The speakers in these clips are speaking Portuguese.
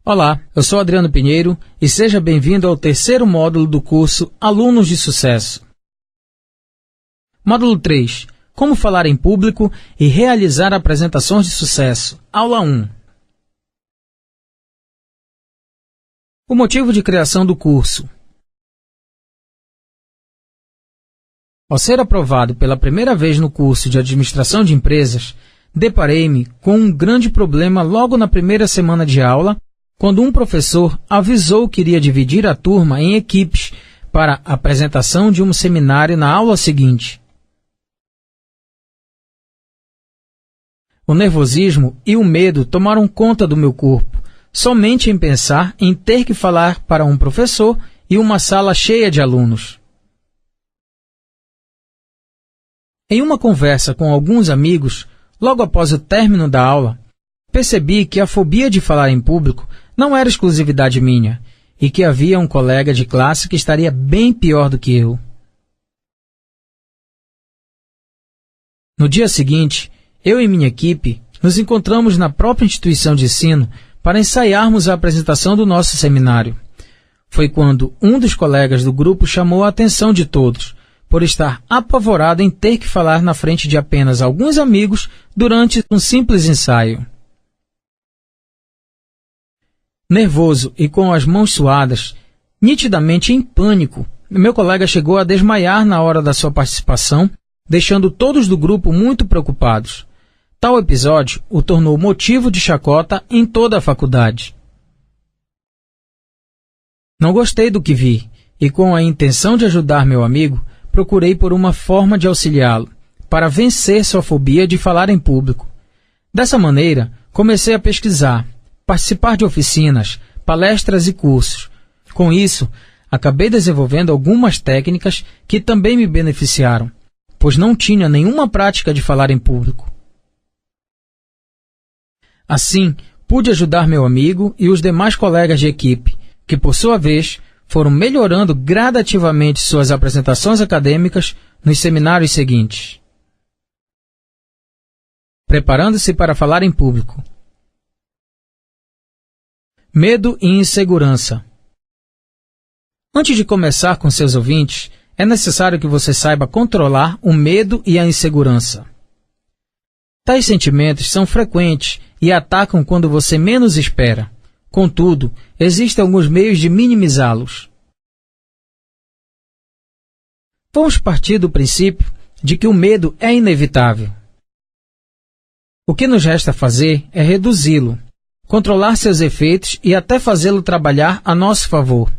Olá, eu sou Adriano Pinheiro e seja bem-vindo ao terceiro módulo do curso Alunos de Sucesso. Módulo 3. Como falar em público e realizar apresentações de sucesso. Aula 1. O motivo de criação do curso. Ao ser aprovado pela primeira vez no curso de Administração de Empresas, deparei-me com um grande problema logo na primeira semana de aula, quando um professor avisou que iria dividir a turma em equipes para a apresentação de um seminário na aula seguinte. O nervosismo e o medo tomaram conta do meu corpo, somente em pensar em ter que falar para um professor e uma sala cheia de alunos. Em uma conversa com alguns amigos, logo após o término da aula, percebi que a fobia de falar em público não era exclusividade minha e que havia um colega de classe que estaria bem pior do que eu. No dia seguinte, eu e minha equipe nos encontramos na própria instituição de ensino para ensaiarmos a apresentação do nosso seminário. Foi quando um dos colegas do grupo chamou a atenção de todos, por estar apavorado em ter que falar na frente de apenas alguns amigos durante um simples ensaio. Nervoso e com as mãos suadas, nitidamente em pânico, meu colega chegou a desmaiar na hora da sua participação, deixando todos do grupo muito preocupados. Tal episódio o tornou motivo de chacota em toda a faculdade. Não gostei do que vi e, com a intenção de ajudar meu amigo, procurei por uma forma de auxiliá-lo, para vencer sua fobia de falar em público. Dessa maneira, comecei a pesquisar, participar de oficinas, palestras e cursos. Com isso, acabei desenvolvendo algumas técnicas que também me beneficiaram, pois não tinha nenhuma prática de falar em público. Assim, pude ajudar meu amigo e os demais colegas de equipe, que, por sua vez, foram melhorando gradativamente suas apresentações acadêmicas nos seminários seguintes. Preparando-se para falar em público. Medo e insegurança. Antes de começar com seus ouvintes, é necessário que você saiba controlar o medo e a insegurança. Tais sentimentos são frequentes e atacam quando você menos espera. Contudo, existem alguns meios de minimizá-los. Vamos partir do princípio de que o medo é inevitável. O que nos resta fazer é reduzi-lo, controlar seus efeitos e até fazê-lo trabalhar a nosso favor.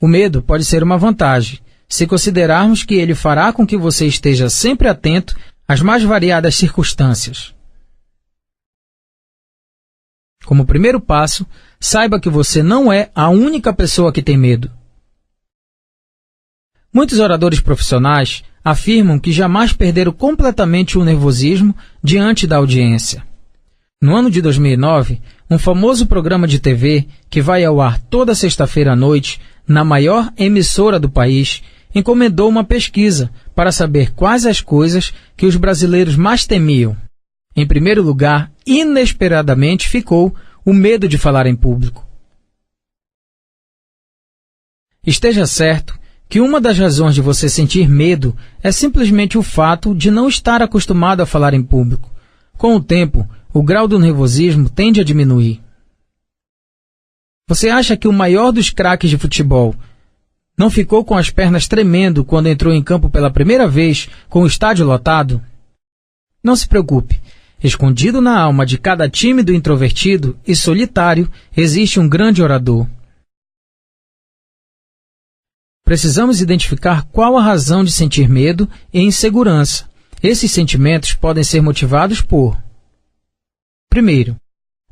O medo pode ser uma vantagem, se considerarmos que ele fará com que você esteja sempre atento às mais variadas circunstâncias. Como primeiro passo, saiba que você não é a única pessoa que tem medo. Muitos oradores profissionais afirmam que jamais perderam completamente o nervosismo diante da audiência. No ano de 2009, um famoso programa de TV, que vai ao ar toda sexta-feira à noite, na maior emissora do país, encomendou uma pesquisa para saber quais as coisas que os brasileiros mais temiam. Em primeiro lugar, inesperadamente ficou o medo de falar em público. Esteja certo que uma das razões de você sentir medo é simplesmente o fato de não estar acostumado a falar em público. Com o tempo, o grau do nervosismo tende a diminuir. Você acha que o maior dos craques de futebol não ficou com as pernas tremendo quando entrou em campo pela primeira vez com o estádio lotado? Não se preocupe. Escondido na alma de cada tímido, introvertido e solitário, existe um grande orador. Precisamos identificar qual a razão de sentir medo e insegurança. Esses sentimentos podem ser motivados por: primeiro,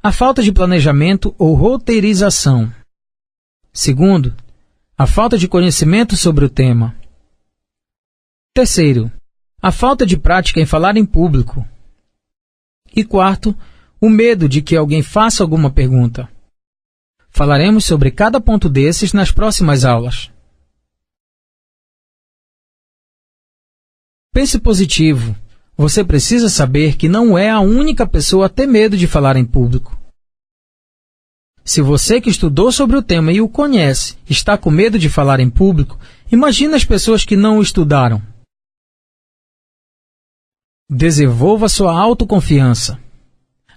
a falta de planejamento ou roteirização. Segundo, a falta de conhecimento sobre o tema. Terceiro, a falta de prática em falar em público. E quarto, o medo de que alguém faça alguma pergunta. Falaremos sobre cada ponto desses nas próximas aulas. Pense positivo. Você precisa saber que não é a única pessoa a ter medo de falar em público. Se você que estudou sobre o tema e o conhece está com medo de falar em público, imagine as pessoas que não o estudaram. Desenvolva sua autoconfiança.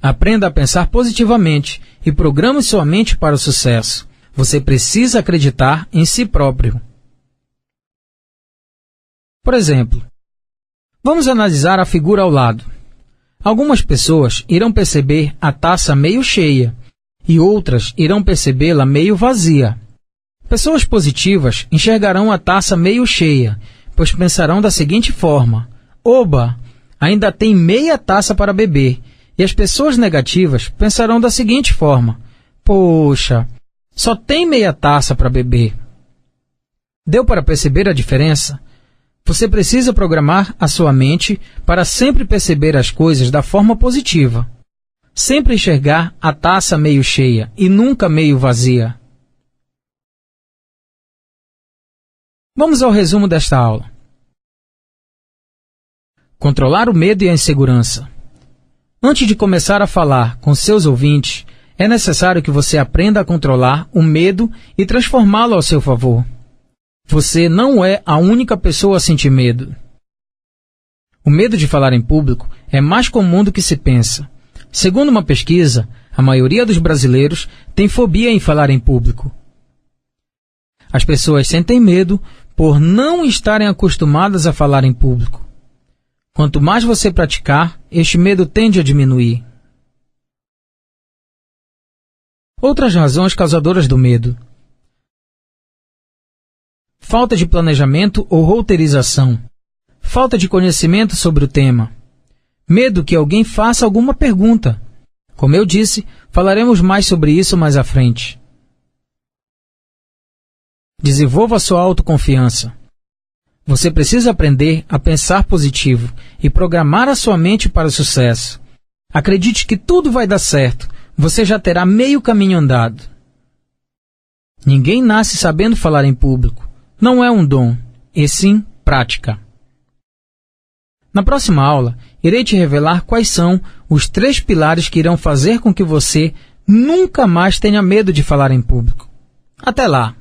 Aprenda a pensar positivamente e programe sua mente para o sucesso. Você precisa acreditar em si próprio. Por exemplo, vamos analisar a figura ao lado. Algumas pessoas irão perceber a taça meio cheia e outras irão percebê-la meio vazia. Pessoas positivas enxergarão a taça meio cheia, pois pensarão da seguinte forma: oba, ainda tem meia taça para beber. E as pessoas negativas pensarão da seguinte forma: poxa, só tem meia taça para beber. Deu para perceber a diferença? Você precisa programar a sua mente para sempre perceber as coisas da forma positiva. Sempre enxergar a taça meio cheia e nunca meio vazia. Vamos ao resumo desta aula. Controlar o medo e a insegurança. Antes de começar a falar com seus ouvintes, é necessário que você aprenda a controlar o medo e transformá-lo ao seu favor. Você não é a única pessoa a sentir medo. O medo de falar em público é mais comum do que se pensa. Segundo uma pesquisa, a maioria dos brasileiros tem fobia em falar em público. As pessoas sentem medo por não estarem acostumadas a falar em público. Quanto mais você praticar, este medo tende a diminuir. Outras razões causadoras do medo: falta de planejamento ou roteirização, falta de conhecimento sobre o tema, medo que alguém faça alguma pergunta. Como eu disse, falaremos mais sobre isso mais à frente. Desenvolva sua autoconfiança. Você precisa aprender a pensar positivo e programar a sua mente para o sucesso. Acredite que tudo vai dar certo. Você já terá meio caminho andado. Ninguém nasce sabendo falar em público. Não é um dom, e sim prática. Na próxima aula, irei te revelar quais são os 3 pilares que irão fazer com que você nunca mais tenha medo de falar em público. Até lá!